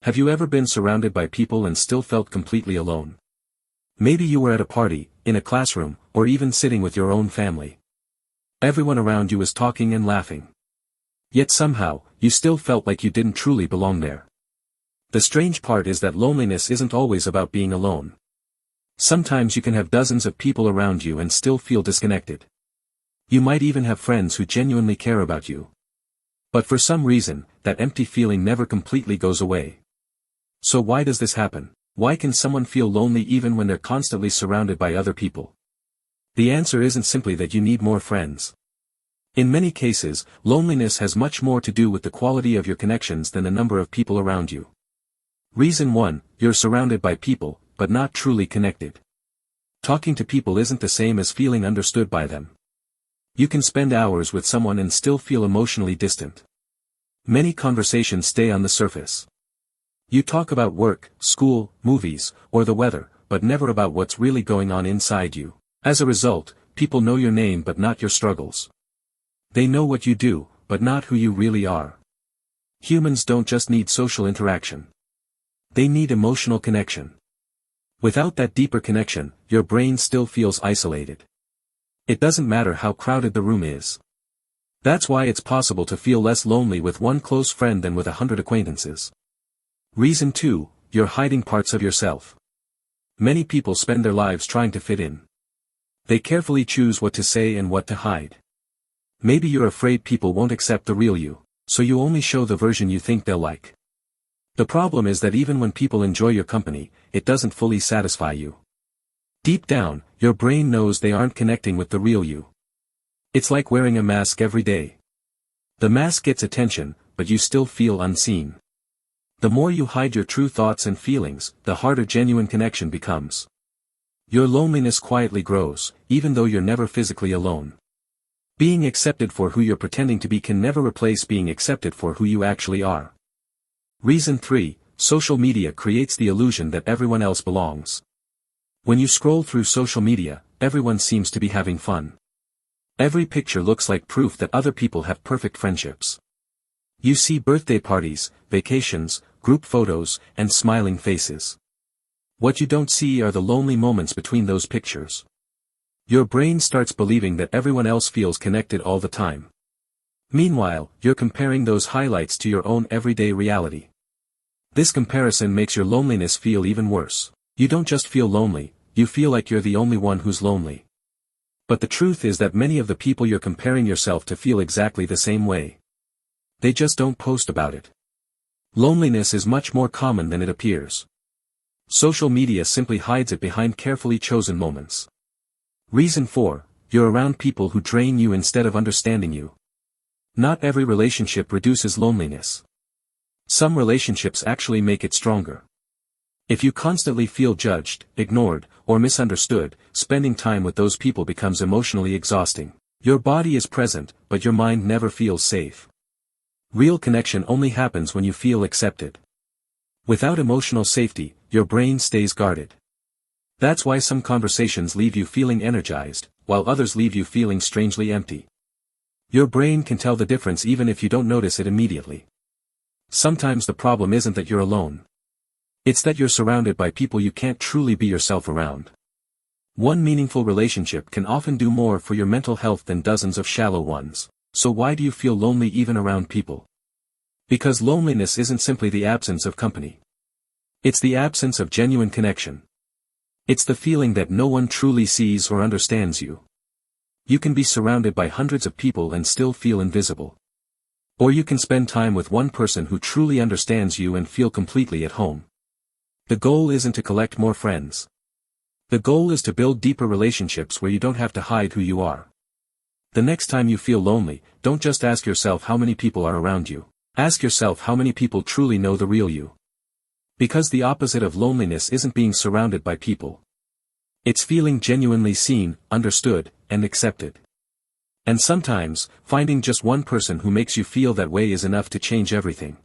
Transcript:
Have you ever been surrounded by people and still felt completely alone? Maybe you were at a party, in a classroom, or even sitting with your own family. Everyone around you was talking and laughing. Yet somehow, you still felt like you didn't truly belong there. The strange part is that loneliness isn't always about being alone. Sometimes you can have dozens of people around you and still feel disconnected. You might even have friends who genuinely care about you. But for some reason, that empty feeling never completely goes away. So why does this happen? Why can someone feel lonely even when they're constantly surrounded by other people? The answer isn't simply that you need more friends. In many cases, loneliness has much more to do with the quality of your connections than the number of people around you. Reason 1, you're surrounded by people, but not truly connected. Talking to people isn't the same as feeling understood by them. You can spend hours with someone and still feel emotionally distant. Many conversations stay on the surface. You talk about work, school, movies, or the weather, but never about what's really going on inside you. As a result, people know your name but not your struggles. They know what you do, but not who you really are. Humans don't just need social interaction. They need emotional connection. Without that deeper connection, your brain still feels isolated. It doesn't matter how crowded the room is. That's why it's possible to feel less lonely with one close friend than with 100 acquaintances. Reason 2, you're hiding parts of yourself. Many people spend their lives trying to fit in. They carefully choose what to say and what to hide. Maybe you're afraid people won't accept the real you, so you only show the version you think they'll like. The problem is that even when people enjoy your company, it doesn't fully satisfy you. Deep down, your brain knows they aren't connecting with the real you. It's like wearing a mask every day. The mask gets attention, but you still feel unseen. The more you hide your true thoughts and feelings, the harder genuine connection becomes. Your loneliness quietly grows, even though you're never physically alone. Being accepted for who you're pretending to be can never replace being accepted for who you actually are. Reason 3, social media creates the illusion that everyone else belongs. When you scroll through social media, everyone seems to be having fun. Every picture looks like proof that other people have perfect friendships. You see birthday parties, vacations, group photos, and smiling faces. What you don't see are the lonely moments between those pictures. Your brain starts believing that everyone else feels connected all the time. Meanwhile, you're comparing those highlights to your own everyday reality. This comparison makes your loneliness feel even worse. You don't just feel lonely, you feel like you're the only one who's lonely. But the truth is that many of the people you're comparing yourself to feel exactly the same way. They just don't post about it. Loneliness is much more common than it appears. Social media simply hides it behind carefully chosen moments. Reason 4, you're around people who drain you instead of understanding you. Not every relationship reduces loneliness. Some relationships actually make it stronger. If you constantly feel judged, ignored, or misunderstood, spending time with those people becomes emotionally exhausting. Your body is present, but your mind never feels safe. Real connection only happens when you feel accepted. Without emotional safety, your brain stays guarded. That's why some conversations leave you feeling energized, while others leave you feeling strangely empty. Your brain can tell the difference even if you don't notice it immediately. Sometimes the problem isn't that you're alone. It's that you're surrounded by people you can't truly be yourself around. One meaningful relationship can often do more for your mental health than dozens of shallow ones. So why do you feel lonely even around people? Because loneliness isn't simply the absence of company. It's the absence of genuine connection. It's the feeling that no one truly sees or understands you. You can be surrounded by hundreds of people and still feel invisible. Or you can spend time with one person who truly understands you and feel completely at home. The goal isn't to collect more friends. The goal is to build deeper relationships where you don't have to hide who you are. The next time you feel lonely, don't just ask yourself how many people are around you. Ask yourself how many people truly know the real you. Because the opposite of loneliness isn't being surrounded by people. It's feeling genuinely seen, understood, and accepted. And sometimes, finding just one person who makes you feel that way is enough to change everything.